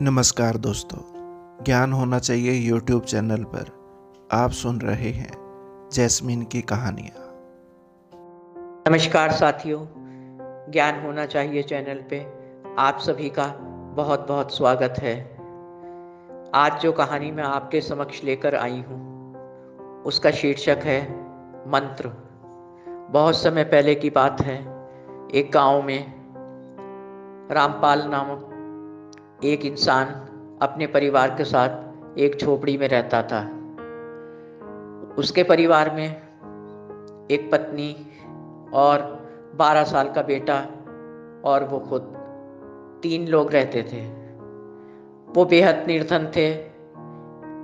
नमस्कार दोस्तों, ज्ञान होना चाहिए यूट्यूब चैनल पर आप सुन रहे हैं जैस्मीन की कहानियाँ। नमस्कार साथियों, ज्ञान होना चाहिए चैनल पे आप सभी का बहुत बहुत स्वागत है। आज जो कहानी मैं आपके समक्ष लेकर आई हूँ उसका शीर्षक है मंत्र। बहुत समय पहले की बात है। एक गांव में रामपाल नामक एक इंसान अपने परिवार के साथ एक झोपड़ी में रहता था। उसके परिवार में एक पत्नी और 12 साल का बेटा और वो खुद 3 लोग रहते थे। वो बेहद निर्धन थे।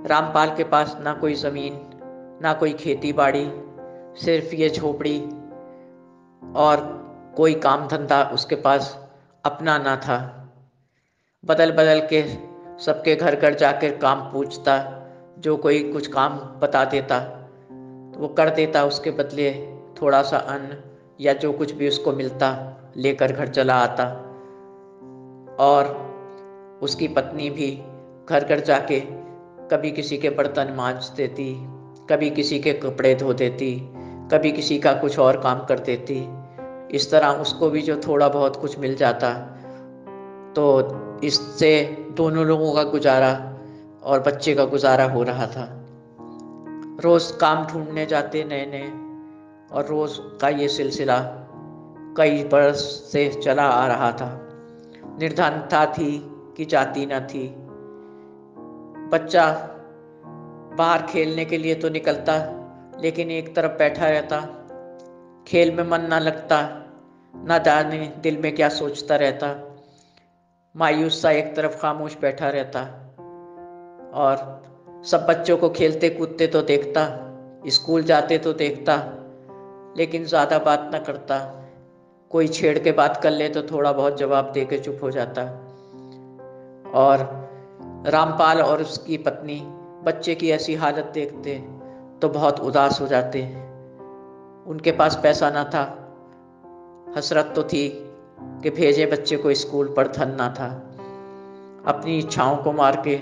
रामपाल के पास ना कोई ज़मीन, ना कोई खेती बाड़ी, सिर्फ ये झोपड़ी और कोई काम धंधा उसके पास अपना ना था। बदल बदल के सबके घर घर जाकर काम पूछता। जो कोई कुछ काम बता देता तो वो कर देता, उसके बदले थोड़ा सा अन्न या जो कुछ भी उसको मिलता लेकर घर चला आता। और उसकी पत्नी भी घर घर जाके कभी किसी के बर्तन मांज देती, कभी किसी के कपड़े धो देती, कभी किसी का कुछ और काम कर देती। इस तरह उसको भी जो थोड़ा बहुत कुछ मिल जाता तो इससे दोनों लोगों का गुजारा और बच्चे का गुजारा हो रहा था। रोज़ काम ढूंढने जाते नए नए, और रोज़ का ये सिलसिला कई बरस से चला आ रहा था। निर्धनता थी कि जाति न थी। बच्चा बाहर खेलने के लिए तो निकलता, लेकिन एक तरफ बैठा रहता। खेल में मन ना लगता, ना जाने दिल में क्या सोचता रहता। मायूस सा एक तरफ खामोश बैठा रहता। और सब बच्चों को खेलते कूदते तो देखता, स्कूल जाते तो देखता, लेकिन ज़्यादा बात ना करता। कोई छेड़ के बात कर ले तो थोड़ा बहुत जवाब दे के चुप हो जाता। और रामपाल और उसकी पत्नी बच्चे की ऐसी हालत देखते तो बहुत उदास हो जाते। उनके पास पैसा ना था, हसरत तो थी कि भेजे बच्चे को स्कूल, पर धन ना था। अपनी इच्छाओं को मार के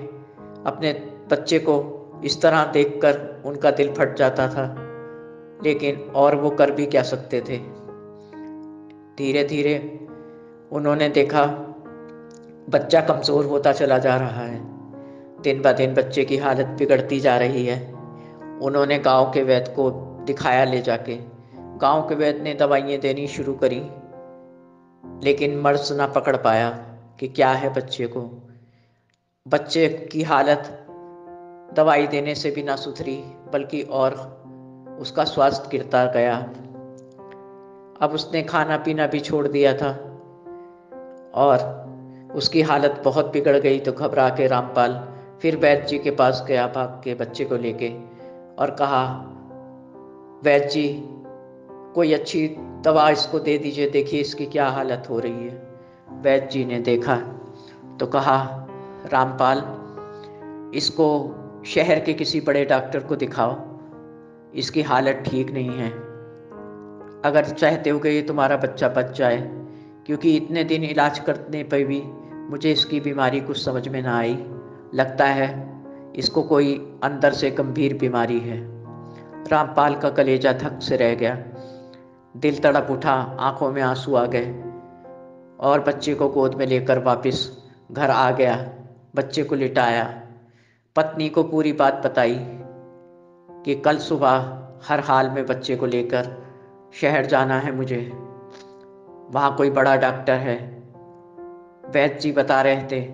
अपने बच्चे को इस तरह देखकर उनका दिल फट जाता था, लेकिन और वो कर भी क्या सकते थे। धीरे धीरे उन्होंने देखा बच्चा कमज़ोर होता चला जा रहा है। दिन ब दिन बच्चे की हालत बिगड़ती जा रही है। उन्होंने गांव के वैद्य को दिखाया ले जाके। गांव के वैद्य ने दवाइयाँ देनी शुरू करी, लेकिन मर्ज ना पकड़ पाया कि क्या है बच्चे को। बच्चे की हालत दवाई देने से भी ना सुधरी, बल्कि और उसका स्वास्थ्य गिरता गया। अब उसने खाना पीना भी छोड़ दिया था और उसकी हालत बहुत बिगड़ गई। तो घबरा के रामपाल फिर वैद्य जी के पास गया भाग के बच्चे को लेके, और कहा, वैद्य जी कोई अच्छी दवा इसको दे दीजिए, देखिए इसकी क्या हालत हो रही है। वैद्य जी ने देखा तो कहा, रामपाल इसको शहर के किसी बड़े डॉक्टर को दिखाओ, इसकी हालत ठीक नहीं है। अगर चाहते हो कि ये तुम्हारा बच्चा बच जाए, क्योंकि इतने दिन इलाज करने पर भी मुझे इसकी बीमारी कुछ समझ में ना आई। लगता है इसको कोई अंदर से गंभीर बीमारी है। रामपाल का कलेजा धक से रह गया, दिल तड़प उठा, आंखों में आंसू आ गए, और बच्चे को गोद में लेकर वापस घर आ गया। बच्चे को लिटाया, पत्नी को पूरी बात बताई कि कल सुबह हर हाल में बच्चे को लेकर शहर जाना है मुझे, वहाँ कोई बड़ा डॉक्टर है। वैद्य जी बता रहे थे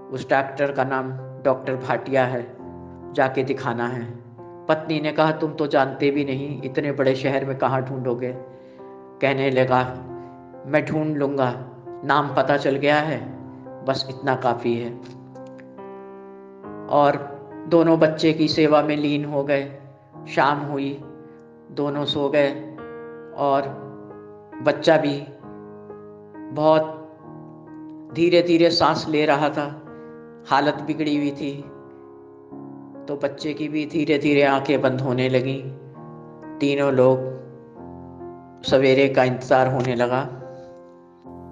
उस डॉक्टर का नाम डॉक्टर भाटिया है, जाके दिखाना है। पत्नी ने कहा, तुम तो जानते भी नहीं, इतने बड़े शहर में कहाँ ढूंढोगे। कहने लगा, मैं ढूंढ लूँगा, नाम पता चल गया है, बस इतना काफ़ी है। और दोनों बच्चे की सेवा में लीन हो गए। शाम हुई, दोनों सो गए, और बच्चा भी बहुत धीरे धीरे सांस ले रहा था। हालत बिगड़ी हुई थी, तो बच्चे की भी धीरे धीरे आंखें बंद होने लगी। तीनों लोग सवेरे का इंतज़ार होने लगा।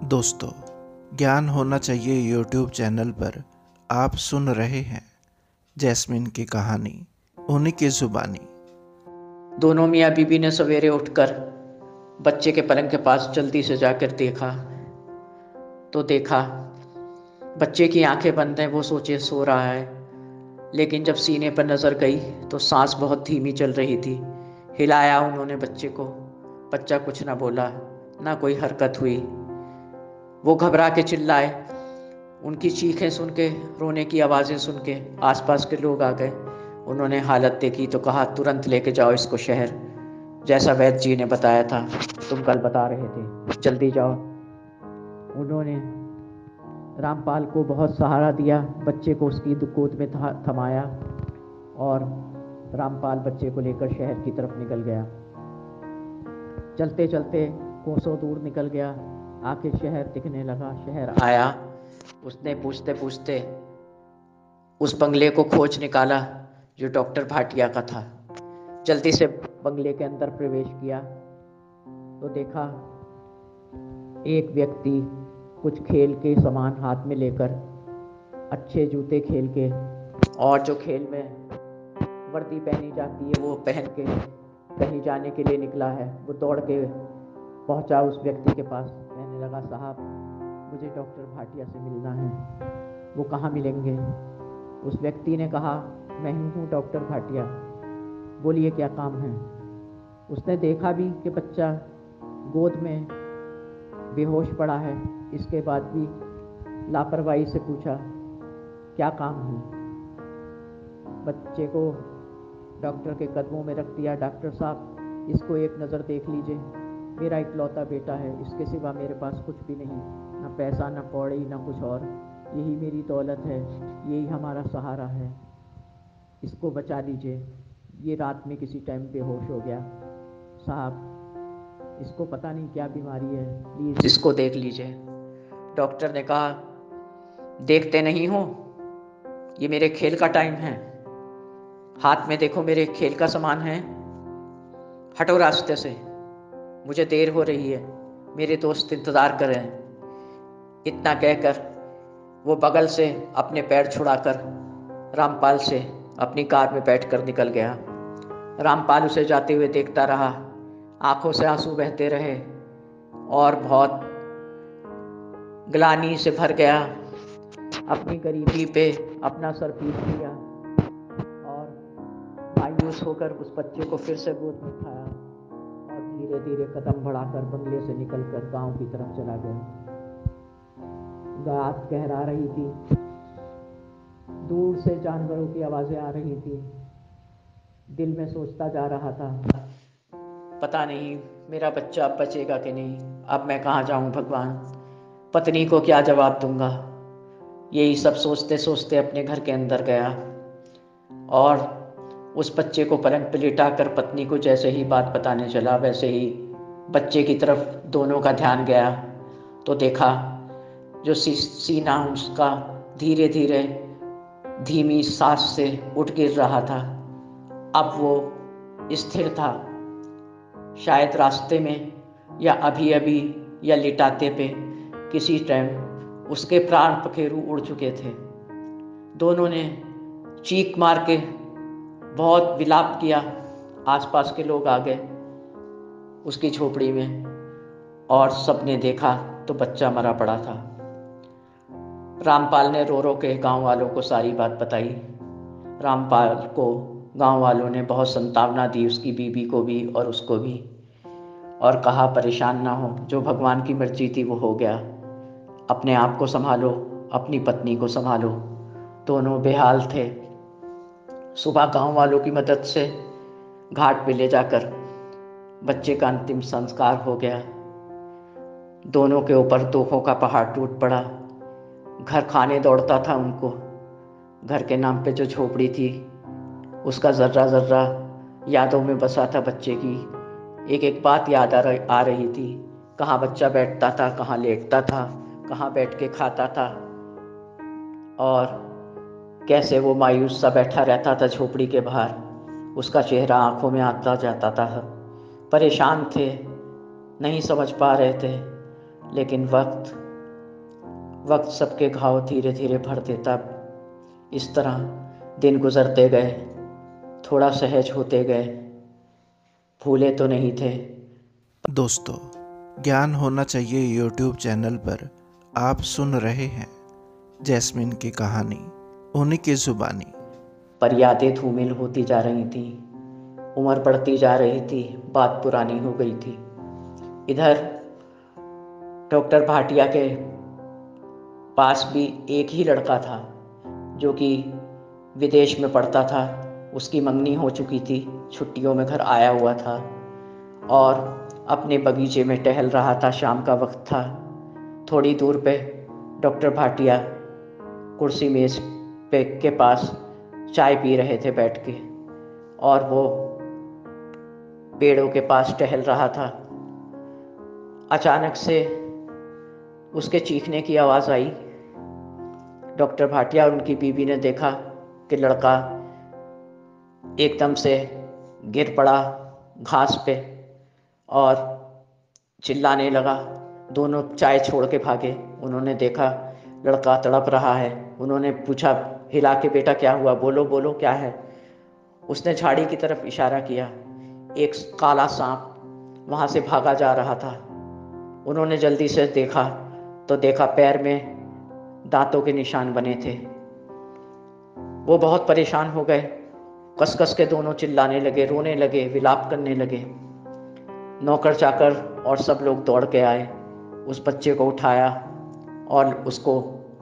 दोस्तों, ज्ञान होना चाहिए यूट्यूब चैनल पर आप सुन रहे हैं जैस्मिन की कहानी, उन्हीं की जुबानी। दोनों मियाँ बीबी ने सवेरे उठकर बच्चे के पलंग के पास जल्दी से जाकर देखा बच्चे की आंखें बंद हैं। वो सोचे सो रहा है, लेकिन जब सीने पर नजर गई तो सांस बहुत धीमी चल रही थी। हिलाया उन्होंने बच्चे को, बच्चा कुछ ना बोला, ना कोई हरकत हुई। वो घबरा के चिल्लाए। उनकी चीखें सुन के, रोने की आवाज़ें सुन के आसपास के लोग आ गए। उन्होंने हालत देखी तो कहा, तुरंत लेके जाओ इसको शहर, जैसा वैद्य जी ने बताया था, तुम कल बता रहे थे, जल्दी जाओ। उन्होंने रामपाल को बहुत सहारा दिया, बच्चे को उसकी गोद में थमाया और रामपाल बच्चे को लेकर शहर की तरफ निकल गया। चलते चलते कोसों दूर निकल गया, आखिर शहर दिखने लगा। शहर आया, उसने पूछते पूछते उस बंगले को खोज निकाला जो डॉक्टर भाटिया का था। जल्दी से बंगले के अंदर प्रवेश किया तो देखा एक व्यक्ति कुछ खेल के सामान हाथ में लेकर, अच्छे जूते खेल के, और जो खेल में वर्दी पहनी जाती है वो पहन के कहीं जाने के लिए निकला है। वो दौड़ के पहुंचा उस व्यक्ति के पास, कहने लगा, साहब मुझे डॉक्टर भाटिया से मिलना है, वो कहाँ मिलेंगे? उस व्यक्ति ने कहा, मैं हूँ डॉक्टर भाटिया, बोलिए क्या काम है। उसने देखा भी कि बच्चा गोद में बेहोश पड़ा है, इसके बाद भी लापरवाही से पूछा, क्या काम है? बच्चे को डॉक्टर के कदमों में रख दिया। डॉक्टर साहब इसको एक नज़र देख लीजिए, मेरा इकलौता बेटा है, इसके सिवा मेरे पास कुछ भी नहीं, ना पैसा, ना कौड़ी, ना कुछ और, यही मेरी दौलत है, यही हमारा सहारा है, इसको बचा लीजिए। ये रात में किसी टाइम बेहोश हो गया साहब, इसको पता नहीं क्या बीमारी है, प्लीज़ इसको देख लीजिए। डॉक्टर ने कहा, देखते नहीं हो, ये मेरे खेल का टाइम है, हाथ में देखो मेरे खेल का सामान है, हटो रास्ते से, मुझे देर हो रही है, मेरे दोस्त इंतज़ार कर रहे हैं। इतना कहकर वो बगल से अपने पैर छुड़ाकर रामपाल से अपनी कार में बैठकर निकल गया। रामपाल उसे जाते हुए देखता रहा, आंखों से आंसू बहते रहे और बहुत ग्लानि से भर गया। अपनी गरीबी पे अपना सर पीट लिया और मायूस होकर उस बच्चे को फिर से गोद में उठाया और धीरे धीरे कदम बढ़ाकर बंगले से निकलकर गांव की तरफ चला गया। रात गहरा रही थी, दूर से जानवरों की आवाज़ें आ रही थी। दिल में सोचता जा रहा था, पता नहीं मेरा बच्चा अब बचेगा कि नहीं, अब मैं कहाँ जाऊँ भगवान, पत्नी को क्या जवाब दूंगा। यही सब सोचते सोचते अपने घर के अंदर गया और उस बच्चे को पलंग पर लिटाकर पत्नी को जैसे ही बात बताने चला, वैसे ही बच्चे की तरफ दोनों का ध्यान गया तो देखा जो सीना उसका धीरे धीरे धीमी सांस से उठ गिर रहा था। अब वो स्थिर था, शायद रास्ते में या अभी अभी या लिटाते पे किसी टाइम उसके प्राण पखेरु उड़ चुके थे। दोनों ने चीख मार के बहुत विलाप किया। आसपास के लोग आ गए उसकी झोपड़ी में और सबने देखा तो बच्चा मरा पड़ा था। रामपाल ने रो रो के गांव वालों को सारी बात बताई। रामपाल को गांव वालों ने बहुत सांत्वना दी, उसकी बीबी को भी और उसको भी, और कहा परेशान ना हो, जो भगवान की मर्जी थी वो हो गया, अपने आप को संभालो, अपनी पत्नी को संभालो। दोनों बेहाल थे। सुबह गांव वालों की मदद से घाट पे ले जाकर बच्चे का अंतिम संस्कार हो गया। दोनों के ऊपर दुखों का पहाड़ टूट पड़ा। घर खाने दौड़ता था उनको। घर के नाम पे जो झोपड़ी थी उसका जर्रा जर्रा यादों में बसा था बच्चे की। एक एक बात याद आ रही थी, कहाँ बच्चा बैठता था, कहाँ लेटता था, कहाँ बैठ के खाता था और कैसे वो मायूस सा बैठा रहता था झोपड़ी के बाहर। उसका चेहरा आंखों में आता जाता था। परेशान थे, नहीं समझ पा रहे थे, लेकिन वक्त सबके घाव धीरे धीरे भर देता। इस तरह दिन गुजरते गए, थोड़ा सहज होते गए, भूले तो नहीं थे। दोस्तों, ज्ञान होना चाहिए यूट्यूब चैनल पर आप सुन रहे हैं जैस्मिन की कहानी, उन्हीं की जुबानी। पर यादें धूमिल होती जा रही थी, उम्र बढ़ती जा रही थी, बात पुरानी हो गई थी। इधर डॉक्टर भाटिया के पास भी एक ही लड़का था जो कि विदेश में पढ़ता था। उसकी मंगनी हो चुकी थी, छुट्टियों में घर आया हुआ था और अपने बगीचे में टहल रहा था। शाम का वक्त था। थोड़ी दूर पे डॉक्टर भाटिया कुर्सी मेज पे के पास चाय पी रहे थे बैठ के, और वो पेड़ों के पास टहल रहा था। अचानक से उसके चीखने की आवाज़ आई। डॉक्टर भाटिया और उनकी बीवी ने देखा कि लड़का एकदम से गिर पड़ा घास पे और चिल्लाने लगा। दोनों चाय छोड़ के भागे। उन्होंने देखा लड़का तड़प रहा है। उन्होंने पूछा हिला के, बेटा क्या हुआ, बोलो बोलो क्या है। उसने झाड़ी की तरफ इशारा किया। एक काला सांप वहाँ से भागा जा रहा था। उन्होंने जल्दी से देखा तो देखा पैर में दांतों के निशान बने थे। वो बहुत परेशान हो गए, कस कस के दोनों चिल्लाने लगे, रोने लगे, विलाप करने लगे। नौकर चाकर और सब लोग दौड़ के आए, उस बच्चे को उठाया और उसको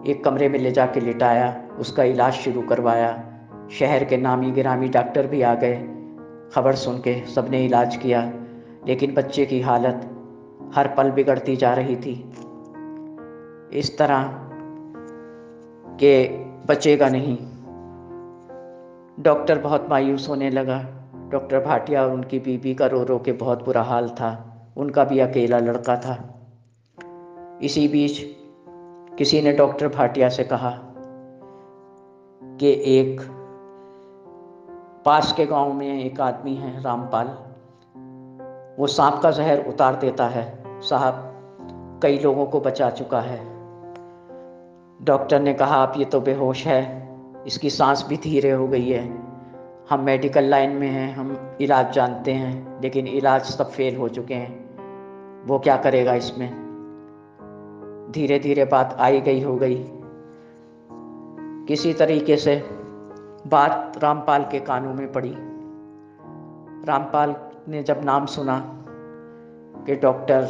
एक कमरे में ले जाके लिटाया। उसका इलाज शुरू करवाया। शहर के नामी गिरामी डॉक्टर भी आ गए। खबर सुन के सबने इलाज किया, लेकिन बच्चे की हालत हर पल बिगड़ती जा रही थी। इस तरह के बचेगा नहीं। डॉक्टर बहुत मायूस होने लगा। डॉक्टर भाटिया और उनकी बीवी का रो रो के बहुत बुरा हाल था। उनका भी अकेला लड़का था। इसी बीच किसी ने डॉक्टर भाटिया से कहा कि एक पास के गांव में एक आदमी है रामपाल, वो सांप का जहर उतार देता है साहब, कई लोगों को बचा चुका है। डॉक्टर ने कहा आप ये तो बेहोश है, इसकी सांस भी धीरे हो गई है। हम मेडिकल लाइन में हैं, हम इलाज जानते हैं, लेकिन इलाज सब फेल हो चुके हैं। वो क्या करेगा इसमें। धीरे धीरे बात आई गई हो गई। किसी तरीके से बात रामपाल के कानों में पड़ी। रामपाल ने जब नाम सुना कि डॉक्टर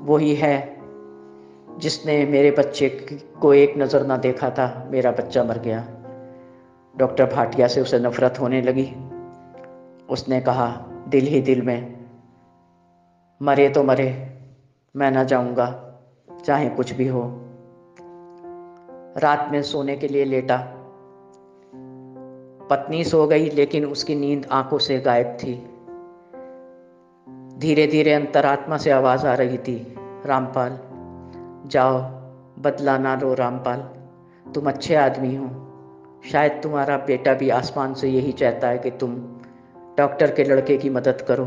वही है जिसने मेरे बच्चे को एक नज़र ना देखा था, मेरा बच्चा मर गया, डॉक्टर भाटिया से उसे नफरत होने लगी। उसने कहा दिल ही दिल में, मरे तो मरे, मैं ना जाऊंगा चाहे कुछ भी हो। रात में सोने के लिए लेटा। पत्नी सो गई, लेकिन उसकी नींद आंखों से गायब थी। धीरे धीरे अंतरात्मा से आवाज आ रही थी, रामपाल जाओ, बदला ना लो रामपाल, तुम अच्छे आदमी हो। शायद तुम्हारा बेटा भी आसमान से यही चाहता है कि तुम डॉक्टर के लड़के की मदद करो।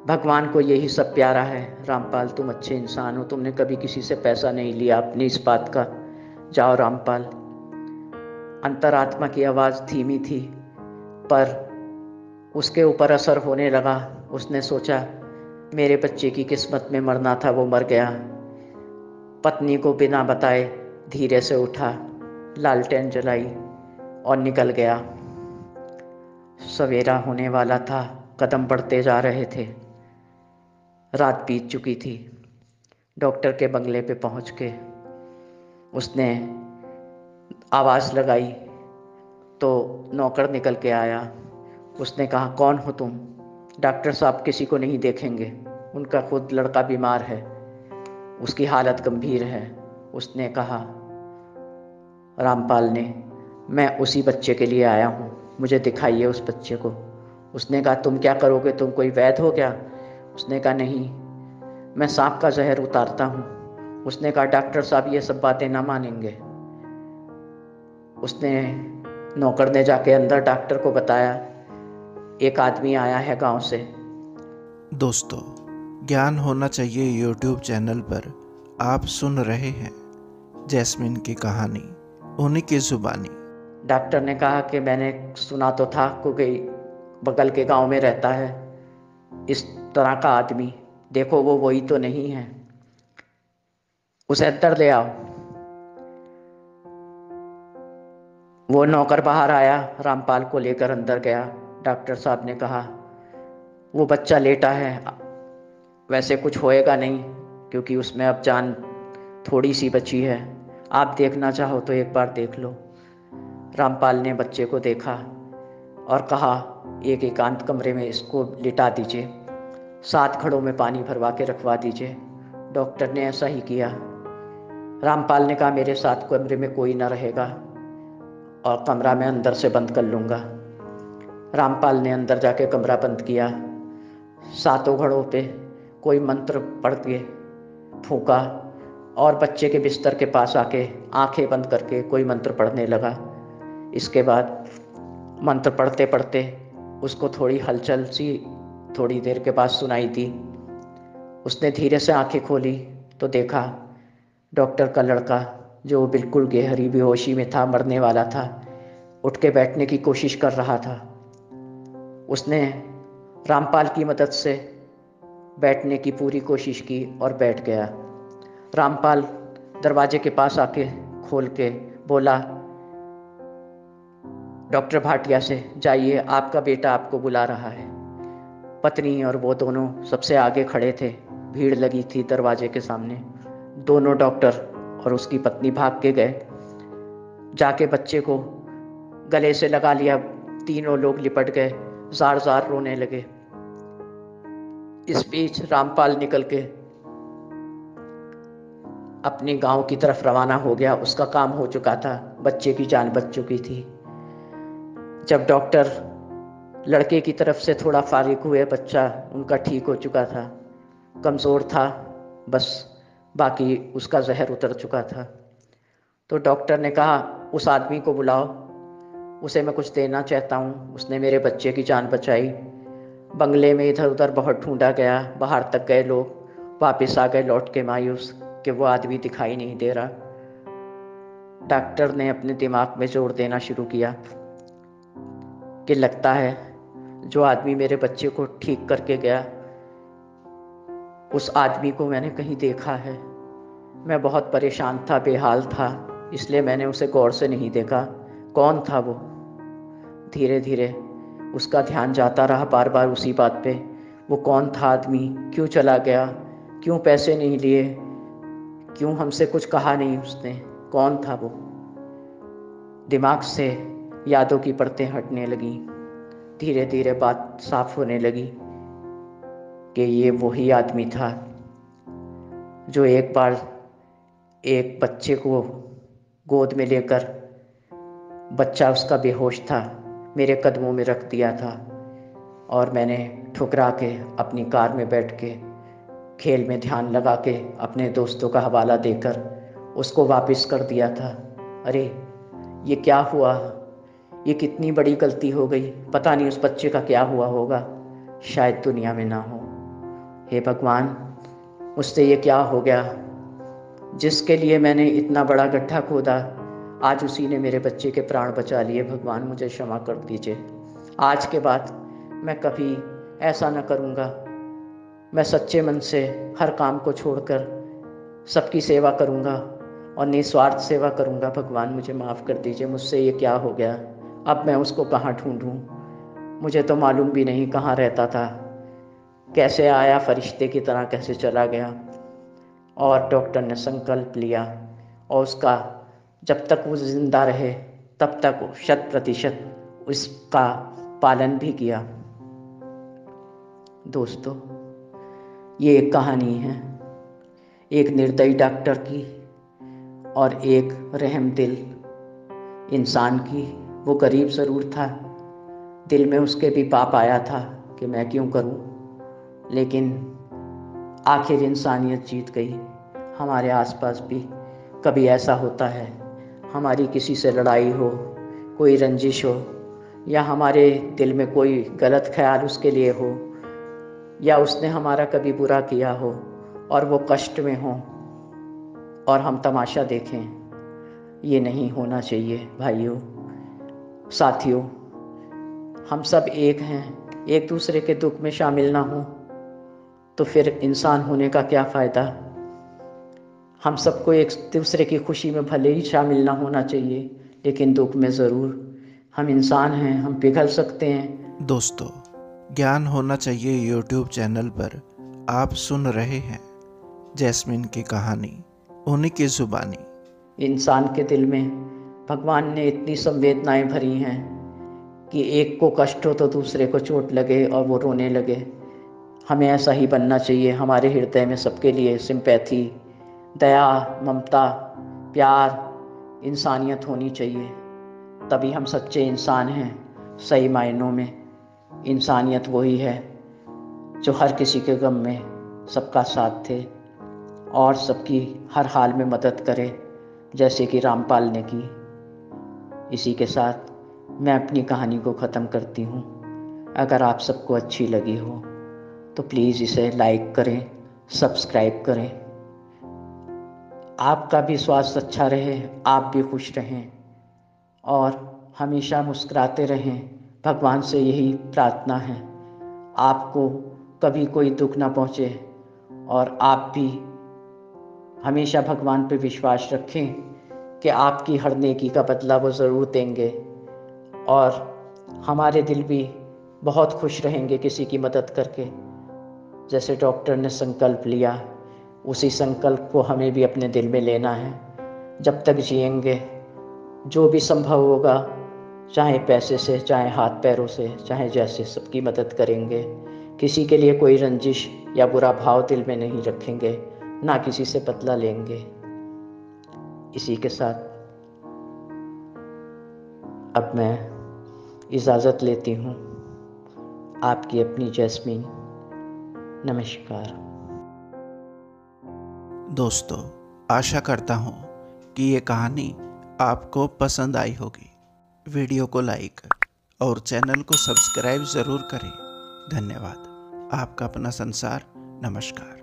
भगवान को यही सब प्यारा है। रामपाल तुम अच्छे इंसान हो, तुमने कभी किसी से पैसा नहीं लिया अपनी इस बात का। जाओ रामपाल। अंतरात्मा की आवाज़ धीमी थी, पर उसके ऊपर असर होने लगा। उसने सोचा मेरे बच्चे की किस्मत में मरना था, वो मर गया। पत्नी को बिना बताए धीरे से उठा, लालटेन जलाई और निकल गया। सवेरा होने वाला था, कदम बढ़ते जा रहे थे। रात बीत चुकी थी। डॉक्टर के बंगले पे पहुंच के उसने आवाज़ लगाई तो नौकर निकल के आया। उसने कहा कौन हो तुम। डॉक्टर साहब किसी को नहीं देखेंगे, उनका खुद लड़का बीमार है, उसकी हालत गंभीर है। उसने कहा रामपाल ने, मैं उसी बच्चे के लिए आया हूँ, मुझे दिखाइए उस बच्चे को। उसने कहा तुम क्या करोगे, तुम कोई वैद्य हो क्या। उसने कहा नहीं, मैं सांप का जहर उतारता हूँ। उसने कहा डॉक्टर साहब ये सब बातें ना मानेंगे। उसने नौकर ने जाके अंदर डॉक्टर को बताया एक आदमी आया है गांव से। दोस्तों, ज्ञान होना चाहिए यूट्यूब चैनल पर आप सुन रहे हैं जैस्मिन की कहानी, उन्हीं की जुबानी। डॉक्टर ने कहा कि मैंने सुना तो था कोई बगल के गांव में रहता है इस तरह का आदमी, देखो वो वही तो नहीं है, उसे अंदर ले आओ। वो नौकर बाहर आया, रामपाल को लेकर अंदर गया। डॉक्टर साहब ने कहा वो बच्चा लेटा है, वैसे कुछ होएगा नहीं क्योंकि उसमें अब जान थोड़ी सी बची है, आप देखना चाहो तो एक बार देख लो। रामपाल ने बच्चे को देखा और कहा एक एकांत कमरे में इसको लिटा दीजिए, 7 घड़ों में पानी भरवा के रखवा दीजिए। डॉक्टर ने ऐसा ही किया। रामपाल ने कहा मेरे साथ कमरे में कोई ना रहेगा और कमरा मैं अंदर से बंद कर लूँगा। रामपाल ने अंदर जाके कमरा बंद किया, 7 घड़ों पे कोई मंत्र पढ़ के फूंका और बच्चे के बिस्तर के पास आके आंखें बंद करके कोई मंत्र पढ़ने लगा। इसके बाद मंत्र पढ़ते पढ़ते उसको थोड़ी हलचल सी थोड़ी देर के बाद सुनाई दी। उसने धीरे से आंखें खोली तो देखा डॉक्टर का लड़का, जो बिल्कुल गहरी बेहोशी में था, मरने वाला था, उठ के बैठने की कोशिश कर रहा था। उसने रामपाल की मदद से बैठने की पूरी कोशिश की और बैठ गया। रामपाल दरवाजे के पास आके खोल के बोला डॉक्टर भाटिया से, जाइए आपका बेटा आपको बुला रहा है। पत्नी और वो दोनों सबसे आगे खड़े थे, भीड़ लगी थी दरवाजे के सामने। दोनों डॉक्टर और उसकी पत्नी भाग के गए, जाके बच्चे को गले से लगा लिया। तीनों लोग लिपट गए, जार जार रोने लगे। इस बीच रामपाल निकल के अपने गांव की तरफ रवाना हो गया, उसका काम हो चुका था, बच्चे की जान बच चुकी थी। जब डॉक्टर लड़के की तरफ से थोड़ा फारिग हुए, बच्चा उनका ठीक हो चुका था, कमज़ोर था, बस बाकी उसका जहर उतर चुका था। तो डॉक्टर ने कहा उस आदमी को बुलाओ, उसे मैं कुछ देना चाहता हूँ, उसने मेरे बच्चे की जान बचाई। बंगले में इधर उधर बहुत ढूंढा गया, बाहर तक गए लोग, वापस आ गए लौट के मायूस कि वो आदमी दिखाई नहीं दे रहा। डॉक्टर ने अपने दिमाग में जोर देना शुरू किया कि लगता है जो आदमी मेरे बच्चे को ठीक करके गया, उस आदमी को मैंने कहीं देखा है। मैं बहुत परेशान था, बेहाल था, इसलिए मैंने उसे गौर से नहीं देखा। कौन था वो? धीरे धीरे उसका ध्यान जाता रहा बार बार उसी बात पे। वो कौन था आदमी? क्यों चला गया? क्यों पैसे नहीं लिए? क्यों हमसे कुछ कहा नहीं उसने? कौन था वो? दिमाग से यादों की परतें हटने लगी। धीरे धीरे बात साफ होने लगी कि ये वही आदमी था जो एक बार एक बच्चे को गोद में लेकर, बच्चा उसका बेहोश था, मेरे कदमों में रख दिया था और मैंने ठुकरा के अपनी कार में बैठ के खेल में ध्यान लगा के अपने दोस्तों का हवाला देकर उसको वापस कर दिया था। अरे ये क्या हुआ? ये कितनी बड़ी गलती हो गई। पता नहीं उस बच्चे का क्या हुआ होगा, शायद दुनिया में ना हो। हे भगवान, मुझसे ये क्या हो गया? जिसके लिए मैंने इतना बड़ा गड्ढा खोदा, आज उसी ने मेरे बच्चे के प्राण बचा लिए। भगवान मुझे क्षमा कर दीजिए। आज के बाद मैं कभी ऐसा न करूँगा। मैं सच्चे मन से हर काम को छोड़कर सबकी सेवा करूँगा और निस्वार्थ सेवा करूँगा। भगवान मुझे माफ़ कर दीजिए, मुझसे ये क्या हो गया? अब मैं उसको कहाँ ढूंढूं? मुझे तो मालूम भी नहीं कहाँ रहता था, कैसे आया फरिश्ते की तरह, कैसे चला गया। और डॉक्टर ने संकल्प लिया और उसका जब तक वो जिंदा रहे तब तक 100% उसका पालन भी किया। दोस्तों, ये एक कहानी है एक निर्दयी डॉक्टर की और एक रहमदिल इंसान की। वो गरीब ज़रूर था, दिल में उसके भी पाप आया था कि मैं क्यों करूं, लेकिन आखिर इंसानियत जीत गई। हमारे आसपास भी कभी ऐसा होता है, हमारी किसी से लड़ाई हो, कोई रंजिश हो, या हमारे दिल में कोई गलत ख्याल उसके लिए हो, या उसने हमारा कभी बुरा किया हो और वो कष्ट में हो और हम तमाशा देखें, ये नहीं होना चाहिए भाइयों, साथियों। हम सब एक हैं, एक दूसरे के दुख में शामिल ना हो तो फिर इंसान होने का क्या फ़ायदा। हम सबको एक दूसरे की खुशी में भले ही शामिल ना होना चाहिए, लेकिन दुख में ज़रूर। हम इंसान हैं, हम पिघल सकते हैं। दोस्तों, ज्ञान होना चाहिए यूट्यूब चैनल पर आप सुन रहे हैं जैस्मिन की कहानी, उन्हीं की ज़ुबानी। इंसान के दिल में भगवान ने इतनी संवेदनाएं भरी हैं कि एक को कष्ट हो तो दूसरे को चोट लगे और वो रोने लगे। हमें ऐसा ही बनना चाहिए। हमारे हृदय में सबके लिए सिंपैथी, दया, ममता, प्यार, इंसानियत होनी चाहिए। तभी हम सच्चे इंसान हैं। सही मायनों में इंसानियत वही है जो हर किसी के गम में सबका साथ दे और सबकी हर हाल में मदद करे, जैसे कि रामपाल ने की। इसी के साथ मैं अपनी कहानी को ख़त्म करती हूँ। अगर आप सबको अच्छी लगी हो तो प्लीज़ इसे लाइक करें, सब्सक्राइब करें। आपका भी स्वास्थ्य अच्छा रहे, आप भी खुश रहें और हमेशा मुस्कुराते रहें। भगवान से यही प्रार्थना है, आपको कभी कोई दुख ना पहुँचे और आप भी हमेशा भगवान पे विश्वास रखें कि आपकी हर नेकी का बदला वो ज़रूर देंगे और हमारे दिल भी बहुत खुश रहेंगे किसी की मदद करके। जैसे डॉक्टर ने संकल्प लिया, उसी संकल्प को हमें भी अपने दिल में लेना है। जब तक जिएंगे जो भी संभव होगा, चाहे पैसे से, चाहे हाथ पैरों से, चाहे जैसे, सबकी मदद करेंगे। किसी के लिए कोई रंजिश या बुरा भाव दिल में नहीं रखेंगे, ना किसी से बदला लेंगे। इसी के साथ अब मैं इजाज़त लेती हूँ। आपकी अपनी जैस्मीन। नमस्कार। दोस्तों, आशा करता हूँ कि ये कहानी आपको पसंद आई होगी। वीडियो को लाइक और चैनल को सब्सक्राइब ज़रूर करें। धन्यवाद। आपका अपना संसार। नमस्कार।